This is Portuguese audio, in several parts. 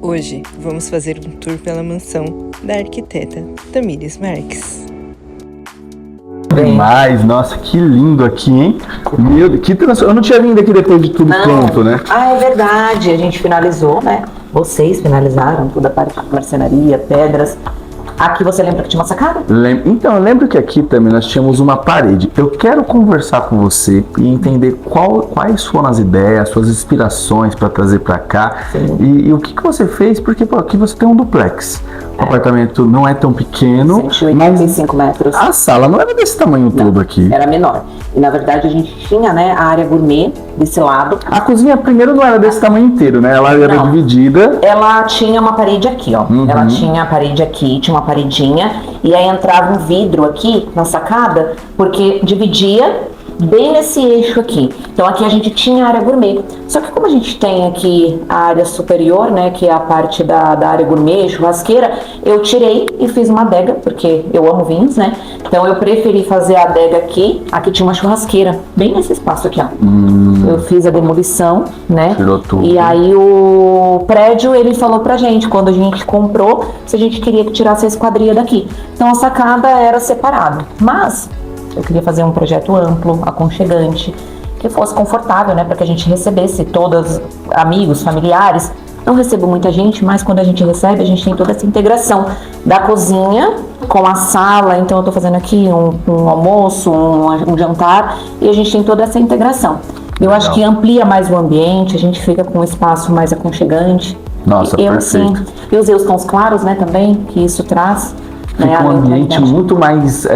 Hoje vamos fazer um tour pela mansão da arquiteta Tamires Marques. Demais, nossa, que lindo aqui, hein? Meu Deus, eu não tinha vindo aqui depois de tudo pronto, né? Ah, é verdade, a gente finalizou, né? Vocês finalizaram toda a parte de marcenaria, pedras. Aqui você lembra que tinha uma sacada? Então, eu lembro que aqui também nós tínhamos uma parede. Eu quero conversar com você e entender quais foram as ideias, suas inspirações para trazer para cá e o que você fez, porque pô, aqui você tem um duplex. O apartamento não é tão pequeno, 185 metros. A sala não era desse tamanho todo aqui. Era menor. E na verdade a gente tinha, né, a área gourmet desse lado. A cozinha primeiro não era desse tamanho inteiro, né? Ela era dividida. Ela tinha uma parede aqui, ó. Ela tinha a parede aqui, tinha uma paredinha. E aí entrava um vidro aqui na sacada, porque dividia bem nesse eixo aqui. Então aqui a gente tinha a área gourmet. Só que como a gente tem aqui a área superior, né, que é a parte da área gourmet, churrasqueira, eu tirei e fiz uma adega, porque eu amo vinhos, né? Então eu preferi fazer a adega aqui. Aqui tinha uma churrasqueira, bem nesse espaço aqui, ó. Eu fiz a demolição, né? Tirou tudo. E aí o prédio, ele falou pra gente, quando a gente comprou, se a gente queria que tirasse a esquadria daqui. Então a sacada era separado. Mas eu queria fazer um projeto amplo, aconchegante, que fosse confortável, né? Para que a gente recebesse todos amigos, familiares. Não recebo muita gente, mas quando a gente recebe, a gente tem toda essa integração da cozinha com a sala. Então eu tô fazendo aqui um almoço, um jantar, e a gente tem toda essa integração. Eu acho que amplia mais o ambiente, a gente fica com um espaço mais aconchegante. Nossa, perfeito. E usei os tons claros, né, também, que isso traz. Fica um ambiente muito mais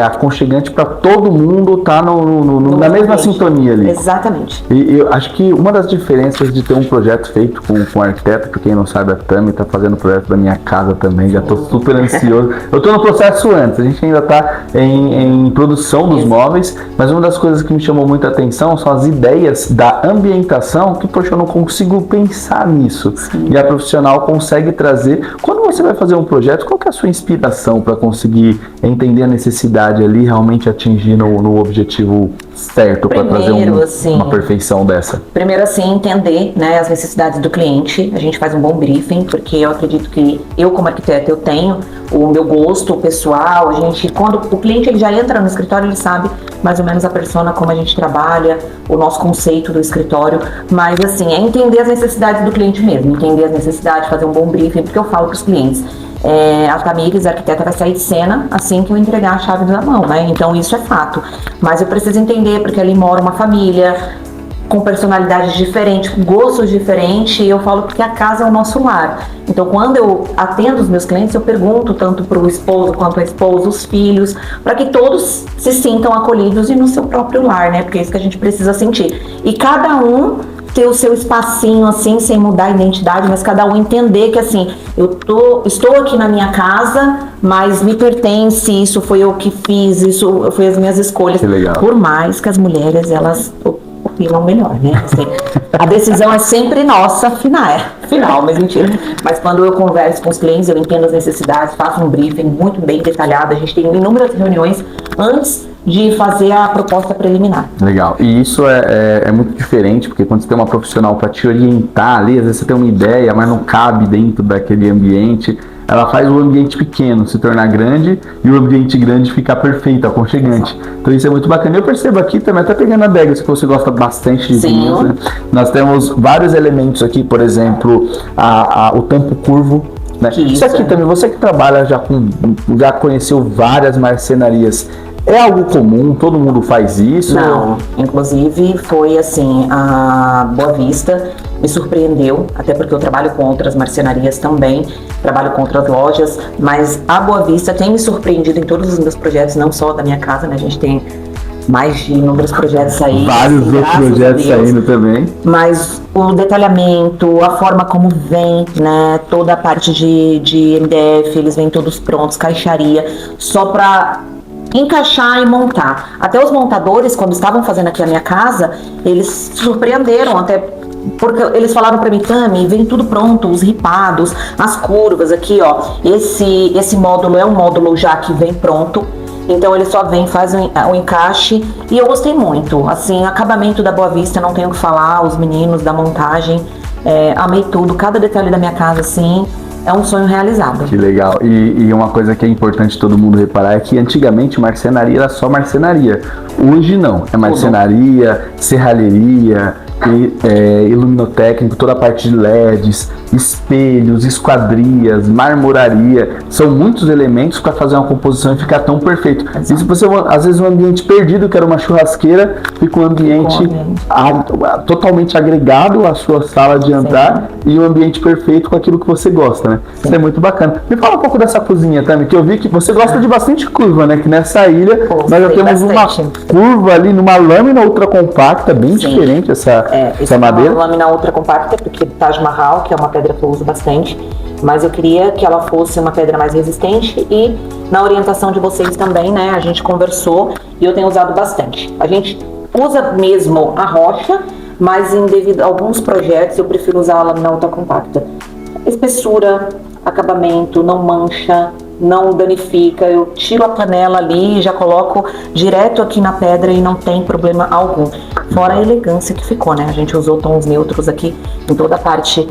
aconchegante para todo mundo estar na mesma sintonia ali. Exatamente. E eu acho que uma das diferenças de ter um projeto feito com arquiteto, para quem não sabe, a Tami está fazendo o projeto da minha casa também, já estou super ansioso. Eu estou no processo antes, a gente ainda está em produção dos móveis, mas uma das coisas que me chamou muita atenção são as ideias da ambientação, que poxa, eu não consigo pensar nisso. Sim. E a profissional consegue trazer. Quando você vai fazer um projeto, qual que é a sua inspiração para conseguir entender a necessidade ali, realmente atingir no objetivo certo para trazer uma perfeição dessa? Primeiro, assim, entender, né, as necessidades do cliente. A gente faz um bom briefing, porque eu acredito que eu, como arquiteta, eu tenho o meu gosto pessoal. A gente, quando o cliente ele já entra no escritório, ele sabe mais ou menos a persona, como a gente trabalha, o nosso conceito do escritório. Mas, assim, é entender as necessidades do cliente mesmo, entender as necessidades, fazer um bom briefing, porque eu falo para os clientes. A Tamires, a arquiteta, vai sair de cena assim que eu entregar a chave na mão, né? Então isso é fato. Mas eu preciso entender, porque ali mora uma família com personalidades diferentes, com gostos diferentes, e eu falo porque a casa é o nosso lar. Então quando eu atendo os meus clientes, eu pergunto tanto para o esposo quanto a esposa, os filhos, para que todos se sintam acolhidos e no seu próprio lar, né? Porque é isso que a gente precisa sentir. E cada um ter o seu espacinho, assim, sem mudar a identidade, mas cada um entender que, assim, estou aqui na minha casa, mas me pertence, isso foi eu que fiz, isso foi as minhas escolhas. Que legal. Por mais que as mulheres, elas opinam melhor, né? Assim, a decisão é sempre nossa, final, mas mentira. Mas quando eu converso com os clientes, eu entendo as necessidades, faço um briefing muito bem detalhado, a gente tem inúmeras reuniões antes de fazer a proposta preliminar. Legal. E isso é muito diferente, porque quando você tem uma profissional para te orientar ali, às vezes você tem uma ideia, mas não cabe dentro daquele ambiente. Ela faz o ambiente pequeno se tornar grande e o ambiente grande ficar perfeito, aconchegante. Então isso é muito bacana. Eu percebo aqui também, até pegando a adega, que você gosta bastante de vinhos, né? Nós temos vários elementos aqui, por exemplo, o tampo curvo. Né? Isso aqui também, você que trabalha já conheceu várias marcenarias. É algo comum? Todo mundo faz isso? Não, inclusive foi assim, a Boa Vista me surpreendeu, até porque eu trabalho com outras marcenarias também, trabalho com outras lojas, mas a Boa Vista tem me surpreendido em todos os meus projetos, não só da minha casa, né? A gente tem mais de inúmeros projetos aí. Vários assim, outros projetos saindo também. Mas o detalhamento, a forma como vem, né? Toda a parte de MDF, eles vêm todos prontos, caixaria, só pra encaixar e montar. Até os montadores, quando estavam fazendo aqui a minha casa, eles se surpreenderam, até porque eles falaram pra mim, Tami, vem tudo pronto, os ripados, as curvas aqui, ó, esse módulo é um módulo já que vem pronto, então ele só vem, faz o encaixe, e eu gostei muito, assim, acabamento da Boa Vista, não tenho o que falar, os meninos da montagem, Amei tudo, cada detalhe da minha casa, assim, é um sonho realizado. Que legal. E uma coisa que é importante todo mundo reparar é que antigamente marcenaria era só marcenaria. Hoje não. É marcenaria, serralheria, iluminotécnico, toda a parte de LEDs, espelhos, esquadrias, marmoraria. São muitos elementos para fazer uma composição e ficar tão perfeito. E se você, às vezes, um ambiente perdido, que era uma churrasqueira, fica um ambiente totalmente agregado à sua sala de jantar e um ambiente perfeito com aquilo que você gosta, né? Sim. Isso é muito bacana. Me fala um pouco dessa cozinha também, que eu vi que você gosta de bastante curva, né? Que nessa ilha nós já temos uma curva ali, numa lâmina ultra compacta, bem diferente essa madeira. É uma lâmina ultra compacta, porque Taj Mahal, que é uma pedra que eu uso bastante, mas eu queria que ela fosse uma pedra mais resistente e na orientação de vocês também, né, a gente conversou e eu tenho usado bastante. A gente usa mesmo a rocha, mas devido a alguns projetos eu prefiro usar a lâmina ultra compacta. Espessura, acabamento, não mancha, não danifica, eu tiro a panela ali e já coloco direto aqui na pedra e não tem problema algum. Fora a elegância que ficou, né? A gente usou tons neutros aqui em toda a parte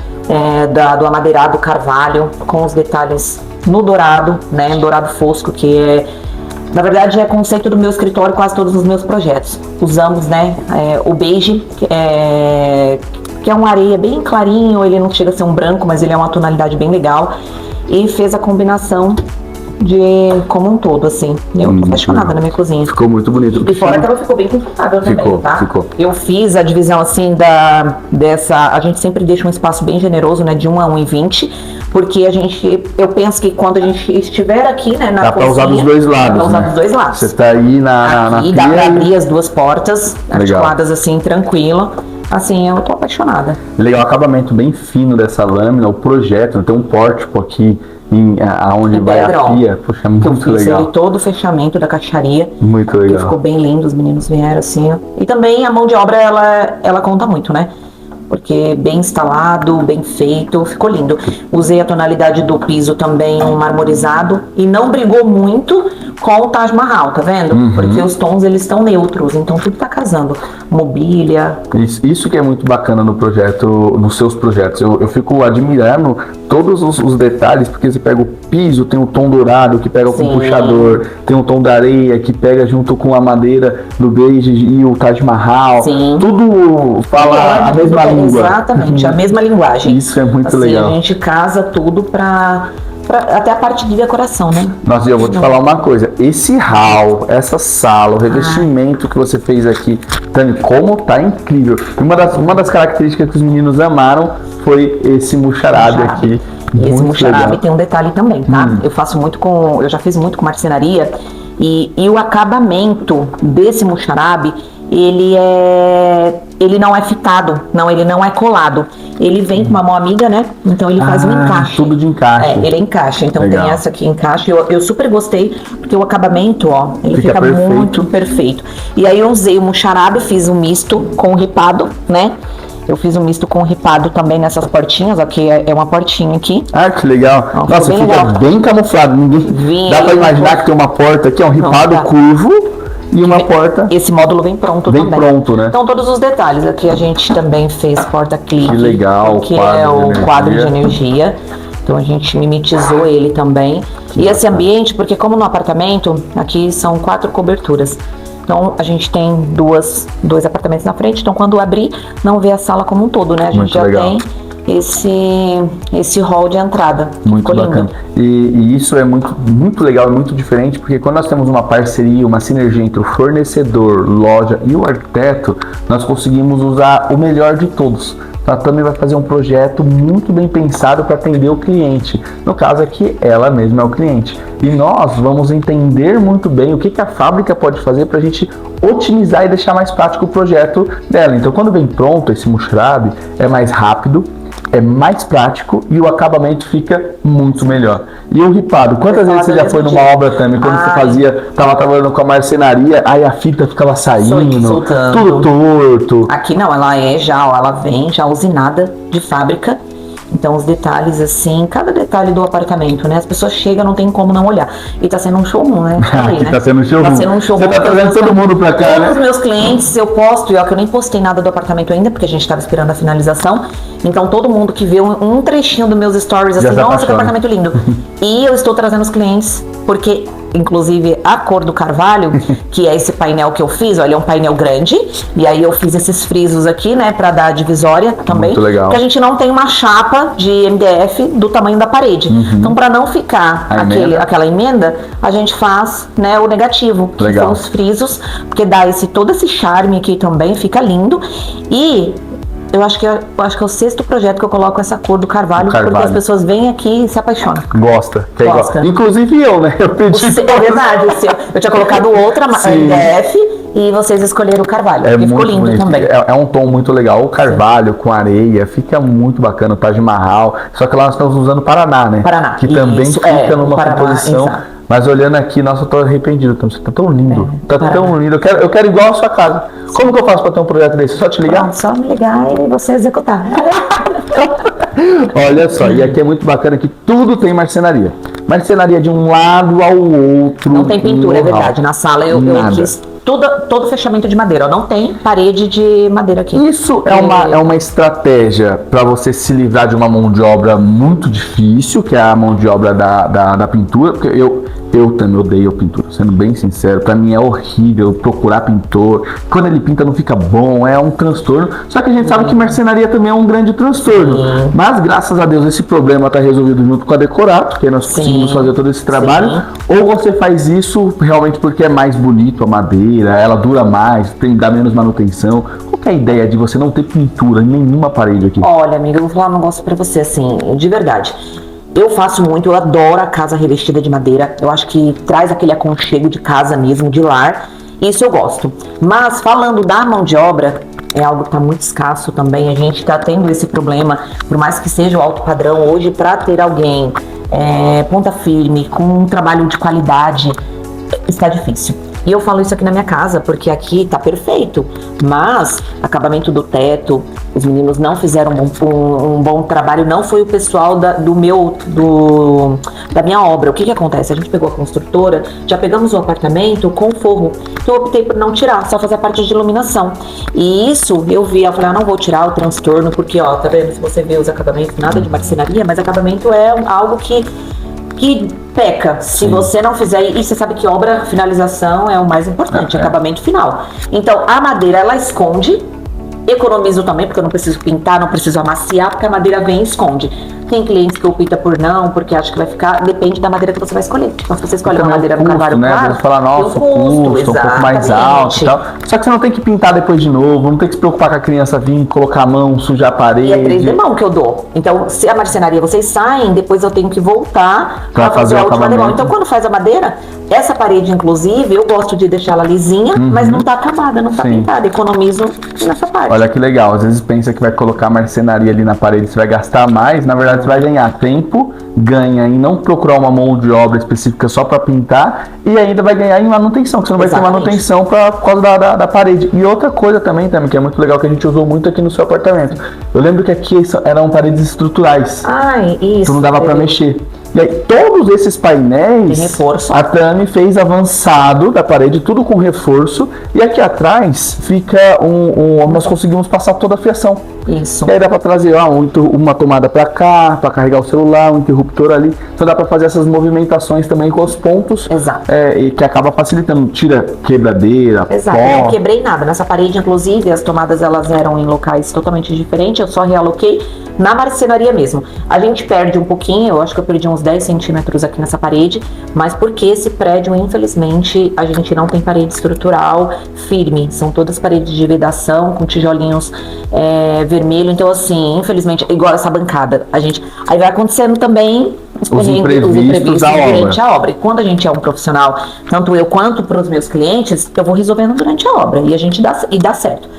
do amadeirado carvalho, com os detalhes no dourado, né? Dourado fosco, que na verdade é conceito do meu escritório, quase todos os meus projetos. Usamos, né, o beige, que é uma areia bem clarinho, ele não chega a ser um branco, mas ele é uma tonalidade bem legal. E fez a combinação como um todo, assim. Eu tô apaixonada na minha cozinha. Ficou muito bonito. E fora que ela ficou bem confortável também, tá? Ficou. Eu fiz a divisão, assim, a gente sempre deixa um espaço bem generoso, né, de 1 a 1,20, porque eu penso que quando a gente estiver aqui, né, na cozinha... Dá pra usar dos dois lados, dá pra usar dos dois lados. Você tá aí na pia, dá pra abrir as duas portas, articuladas assim, tranquilo. Assim, eu tô apaixonada. Legal, o acabamento bem fino dessa lâmina, o projeto, tem um pórtico aqui aonde vai a pia. Poxa, muito legal. Todo o fechamento da caixaria. Muito legal. Ficou bem lindo, os meninos vieram assim, ó. E também a mão de obra, ela conta muito, né? Porque bem instalado, bem feito, ficou lindo. Usei a tonalidade do piso também, um marmorizado, e não brigou muito com o Taj Mahal, tá vendo? Porque os tons, eles estão neutros, então tudo tá casando. Mobília. Isso que é muito bacana no projeto, nos seus projetos. Eu fico admirando todos os detalhes, porque você pega o piso, tem o tom dourado que pega com o puxador, tem o tom da areia que pega junto com a madeira do beige e o Taj Mahal. Sim. Tudo fala a mesma língua. Exatamente, a mesma linguagem. Isso é muito assim, legal. A gente casa tudo até a parte de decoração, né? Nossa, eu vou te falar uma coisa. Esse hall, essa sala, o revestimento que você fez aqui, Tani, como tá incrível. Uma das características que os meninos amaram foi esse muxarabe aqui. E esse muxarabe tem um detalhe também, tá? Eu já fiz muito com marcenaria e o acabamento desse muxarabe, ele não é fitado, ele não é colado. Ele vem com uma mão amiga, né? Então ele faz um encaixe. Tudo de encaixe. Ele encaixa. Então legal. Tem essa aqui encaixe. Eu super gostei, porque o acabamento, ó, ele fica perfeito. Muito perfeito. E aí eu usei o muxarabe, fiz um misto com o ripado, né? Eu fiz um misto com o ripado também nessas portinhas, ó, que é uma portinha aqui. Ah, que legal. Ó, nossa, fica legal. Bem camuflado. Dá pra imaginar que tem uma porta aqui, ó, um ripado curvo. E uma porta. Esse módulo vem pronto também. Vem pronto, né? Então todos os detalhes. Aqui a gente também fez porta-clique. Que legal. Que é o quadro de energia. Então a gente mimetizou ele também. E esse ambiente, porque como no apartamento, aqui são 4 coberturas. Então a gente tem dois apartamentos na frente. Então quando abrir, não vê a sala como um todo, né? A gente muito já legal. Tem esse hall de entrada. Muito bacana. E isso é muito legal e muito diferente, porque quando nós temos uma parceria, uma sinergia entre o fornecedor, loja e o arquiteto, nós conseguimos usar o melhor de todos. Então, a Tami vai fazer um projeto muito bem pensado para atender o cliente. No caso aqui, ela mesma é o cliente. E nós vamos entender muito bem o que a fábrica pode fazer para a gente otimizar e deixar mais prático o projeto dela. Então, quando vem pronto esse muxarabe, é mais rápido, é mais prático e o acabamento fica muito melhor. E o ripado, quantas vezes você já foi numa obra também, quando você tava trabalhando com a marcenaria, aí a fita ficava saindo, tudo torto. Aqui não, ela vem já usinada de fábrica Então os detalhes assim, cada detalhe do apartamento, né? As pessoas chegam, não tem como não olhar. E tá sendo um showroom, né? Aqui né? tá sendo um showroom. Tá sendo um showroom. Você tá trazendo todo mundo pra cá, Todos né? os meus clientes eu posto, que eu nem postei nada do apartamento ainda, porque a gente tava esperando a finalização. Então todo mundo que vê um trechinho dos meus stories, assim, nossa, que apartamento lindo. E eu estou trazendo os clientes, porque inclusive a cor do carvalho, que é esse painel que eu fiz, olha, é um painel grande, e aí eu fiz esses frisos aqui, né, pra dar a divisória também. Muito legal. Porque a gente não tem uma chapa de MDF do tamanho da parede. Então, pra não ficar aquela emenda, a gente faz, né, o negativo, que legal. são os frisos, porque dá todo esse charme aqui também, fica lindo. E eu acho que é o 6º projeto que eu coloco essa cor do carvalho, porque as pessoas vêm aqui e se apaixonam. Gosta. Gosta. Inclusive eu, né? Eu pedi. É verdade, eu tinha colocado outra MDF e vocês escolheram o carvalho, porque ficou lindo bonito. também. É um tom muito legal. O carvalho com areia, fica muito bacana, o Taj Mahal. Só que lá nós estamos usando Paraná, né? Paraná. Que também fica numa Paraná, composição. exato. Mas olhando aqui, nossa, eu tô arrependido. Você tá tão lindo. Tão lindo. Eu quero igual a sua casa. Como que eu faço pra ter um projeto desse? Só te ligar? Pronto, só me ligar e você executar. Olha só, e aqui é muito bacana que tudo tem marcenaria. Marcenaria de um lado ao outro. Não tem pintura, é verdade. Na sala eu quis todo fechamento de madeira. Não tem parede de madeira aqui. Isso é uma estratégia para você se livrar de uma mão de obra muito difícil, que é a mão de obra da pintura, porque eu também odeio pintura, sendo bem sincero. Pra mim é horrível procurar pintor. Quando ele pinta não fica bom, é um transtorno. Só que a gente sabe que marcenaria também é um grande transtorno. Mas graças a Deus esse problema tá resolvido junto com a Decorato, porque nós conseguimos fazer todo esse trabalho. Ou você faz isso realmente porque é mais bonito a madeira, ela dura mais, dá menos manutenção. Qual que é a ideia de você não ter pintura em nenhuma parede aqui? Olha, amiga, eu vou falar um negócio pra você, assim, de verdade. Eu faço muito, eu adoro a casa revestida de madeira. Eu acho que traz aquele aconchego de casa mesmo, de lar. Isso eu gosto. Mas falando da mão de obra, é algo que está muito escasso também. A gente está tendo esse problema, por mais que seja o alto padrão hoje, para ter alguém ponta firme, com um trabalho de qualidade, está difícil. E eu falo isso aqui na minha casa, porque aqui tá perfeito, mas acabamento do teto, os meninos não fizeram um bom trabalho, não foi o pessoal da minha obra. O que acontece? A gente pegou a construtora, já pegamos o apartamento com forro, então eu optei por não tirar, só fazer a parte de iluminação. E isso eu vi, eu falei, não vou tirar o transtorno, porque ó, tá vendo, se você vê os acabamentos, nada de marcenaria, mas acabamento é algo que peca, se você não fizer, e você sabe que obra, finalização é o mais importante, acabamento final. Então, a madeira, ela esconde, economizo também, porque eu não preciso pintar, não preciso amaciar, porque a madeira vem e esconde. Tem clientes que optam por não, porque acha que vai ficar, depende da madeira que você vai escolher. Então, se você escolhe uma madeira no carvalho claro, você fala, nossa, o custo um pouco mais alto e tal. Só que você não tem que pintar depois de novo, não tem que se preocupar com a criança vir, colocar a mão, sujar a parede. E é 3 demão que eu dou. Então, se a marcenaria vocês saem, depois eu tenho que voltar para fazer a última demão. Então, quando faz a madeira, essa parede, inclusive, eu gosto de deixar ela lisinha, mas não tá acabada, não tá pintada. Economizo nessa parte. Olha que legal, às vezes pensa que vai colocar marcenaria ali na parede, você vai gastar mais, na verdade você vai ganhar tempo, ganha em não procurar uma mão de obra específica só para pintar e ainda vai ganhar em manutenção, que você não vai ter manutenção por causa da parede. E outra coisa também, que é muito legal, que a gente usou muito aqui no seu apartamento. Eu lembro que aqui eram paredes estruturais. Isso. Então não dava para mexer. E aí, todos esses painéis, a Tami fez avançado da parede, tudo com reforço. E aqui atrás fica nós conseguimos passar toda a fiação. Isso. E aí dá pra trazer uma tomada pra cá, pra carregar o celular, um interruptor ali. Então dá pra fazer essas movimentações também com os pontos. Exato. E que acaba facilitando, tira quebradeira, exato. pó. Não quebrei nada. Nessa parede, inclusive, as tomadas elas eram em locais totalmente diferentes. Eu só realoquei na marcenaria mesmo. A gente perde um pouquinho, eu acho que eu perdi uns 10 centímetros aqui nessa parede, mas porque esse prédio, infelizmente, a gente não tem parede estrutural firme. São todas paredes de vedação com tijolinhos vermelho. Então, assim, infelizmente, igual essa bancada, aí vai acontecendo também os imprevistos durante a obra. E quando a gente é um profissional, tanto eu quanto para os meus clientes, eu vou resolvendo durante a obra e a gente dá certo.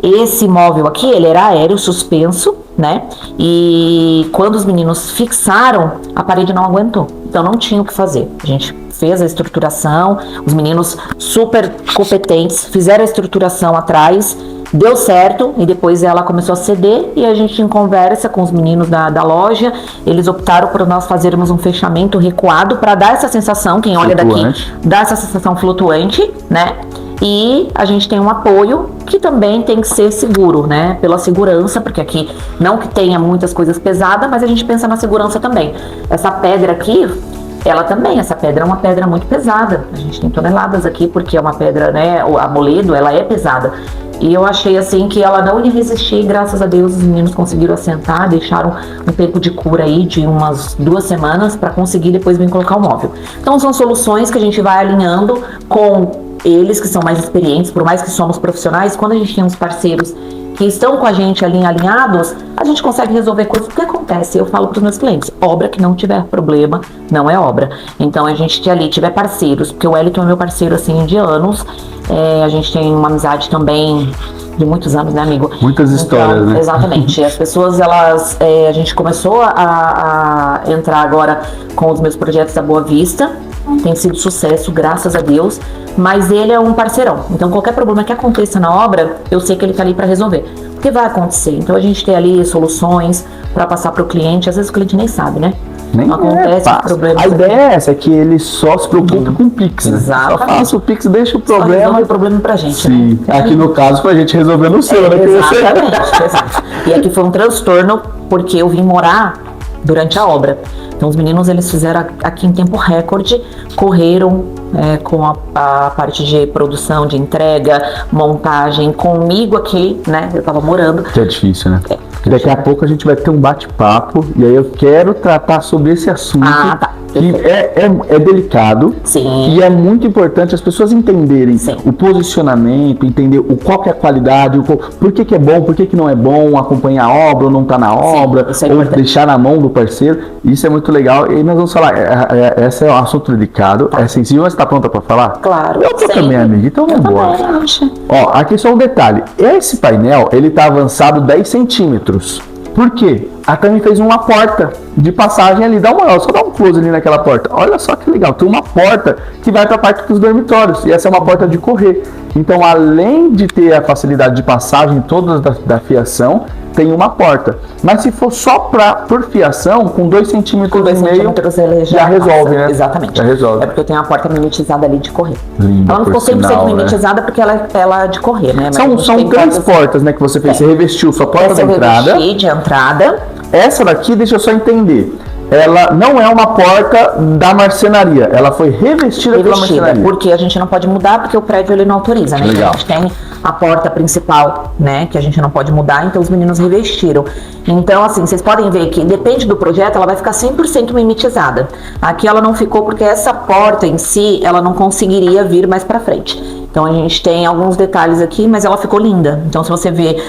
Esse móvel aqui, ele era aéreo, suspenso, né? E quando os meninos fixaram, a parede não aguentou. Então não tinha o que fazer. A gente fez a estruturação, os meninos super competentes fizeram a estruturação atrás deu certo e depois ela começou a ceder e a gente em conversa com os meninos da loja, eles optaram por nós fazermos um fechamento recuado para dar essa sensação, quem olha Flutuante. daqui, dá essa sensação flutuante, né? E a gente tem um apoio que também tem que ser seguro, né? Pela segurança, porque aqui não que tenha muitas coisas pesadas, mas a gente pensa na segurança também. Essa pedra aqui, ela também, essa pedra é uma pedra muito pesada. A gente tem toneladas aqui porque é uma pedra, né? A moledo, ela é pesada. E eu achei assim que ela não ia resistir, graças a Deus os meninos conseguiram assentar, deixaram um tempo de cura aí de umas 2 semanas para conseguir depois vir colocar o móvel. Então são soluções que a gente vai alinhando com eles que são mais experientes, por mais que somos profissionais, quando a gente tem uns parceiros que estão com a gente ali alinhados, a gente consegue resolver coisas. O que acontece? Eu falo para os meus clientes, obra que não tiver problema, não é obra. Então a gente ali tiver parceiros, porque o Wellington é meu parceiro assim de anos, a gente tem uma amizade também de muitos anos, né, amigo? Muitas histórias, né? Exatamente. As pessoas, elas, a gente começou a entrar agora com os meus projetos da Boa Vista, tem sido sucesso, graças a Deus, mas ele é um parceirão. Então qualquer problema que aconteça na obra, eu sei que ele tá ali para resolver. O que vai acontecer? Então a gente tem ali soluções para passar para o cliente, às vezes o cliente nem sabe, né? Nem acontece problema. A ideia é essa, é que ele só se preocupa com o Pix, né? Exatamente. Só faça o Pix, deixa o Só problema. resolve o problema pra gente, Sim, né? aqui no caso foi a gente resolvendo o seu, né? Que você- Exatamente, exato. E aqui foi um transtorno porque eu vim morar durante a obra. Então os meninos, eles fizeram aqui em tempo recorde, correram com a parte de produção, de entrega, montagem, comigo aqui, né? Eu tava morando. Que é difícil, né? E daqui a pouco a gente vai ter um bate-papo e aí eu quero tratar sobre esse assunto Tá. que é delicado. Sim. E é muito importante as pessoas entenderem Sim. o posicionamento, entender qual que é a qualidade, por que é bom, por que não é bom, acompanhar a obra ou não tá na obra, isso é ou importante. deixar na mão do parceiro. Isso é muito legal. E nós vamos falar, esse é um assunto delicado, é sensível, mas tá pronta para falar? Claro. Eu tô sempre. também, amiga, então Eu vamos embora. também, oxe. Ó, aqui só um detalhe. Esse painel, ele tá avançado 10 centímetros. Por quê? A Tami fez uma porta de passagem ali. Dá uma olhada, só dá um close ali naquela porta. Olha só que legal. Tem uma porta que vai para a parte dos dormitórios. E essa é uma porta de correr. Então, além de ter a facilidade de passagem toda da fiação, tem uma porta. Mas se for só por fiação, com 2 centímetros Com 2 e meio, centímetros ele já resolve, passa. né? Exatamente. Já resolve. É porque eu tenho a porta mimetizada ali de correr. Linda, Ela não ficou por 100% sinal, né? mimetizada porque ela é de correr, né? Mas a São gente tem grandes portas- portas, né, que você fez. Você revestiu sua porta Essa da eu entrada. revesti de entrada. Essa daqui, deixa eu só entender. Ela não é uma porta da marcenaria. Ela foi revestida pela Revestida, marcenaria. porque a gente não pode mudar, porque o prédio ele não autoriza, né? Legal. Então, a gente tem a porta principal, né, que a gente não pode mudar, então os meninos revestiram. Então, assim, vocês podem ver que depende do projeto, ela vai ficar 100% mimetizada. Aqui ela não ficou porque essa porta em si, ela não conseguiria vir mais pra frente. Então a gente tem alguns detalhes aqui, mas ela ficou linda. Então se você ver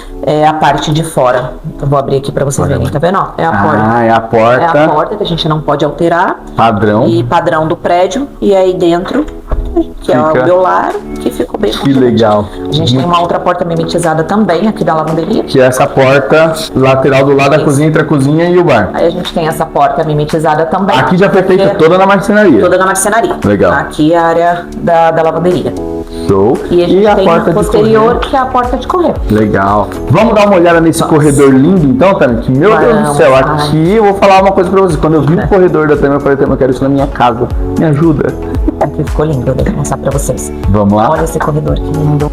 a parte de fora, eu vou abrir aqui pra vocês verem, tá vendo? Ó, é a porta. Ah, é a porta. É a porta que a gente não pode alterar. Padrão. E padrão do prédio. E aí dentro, que é o Fica- biolar, que ficou bem Que confiante. legal. A gente tem uma outra porta mimetizada também aqui da lavanderia. Que é essa porta lateral do lado da Isso. cozinha, entre a cozinha e o bar. Aí a gente tem essa porta mimetizada também. Aqui já foi feita porque- toda na marcenaria. toda na marcenaria. Legal. Aqui é a área da lavanderia. Show. E a gente tem porta a de posterior, correr. que é a porta de correr. Legal. Vamos dar uma olhada nesse corredor lindo então, Tami? Que, meu Deus do Vamos, céu, ai. aqui eu vou falar uma coisa pra vocês. Quando eu vi o corredor da Tami, eu falei, Tami, eu quero isso na minha casa. Me ajuda. Aqui ficou lindo, deixa eu mostrar pra vocês. Vamos lá? Olha esse corredor que lindo.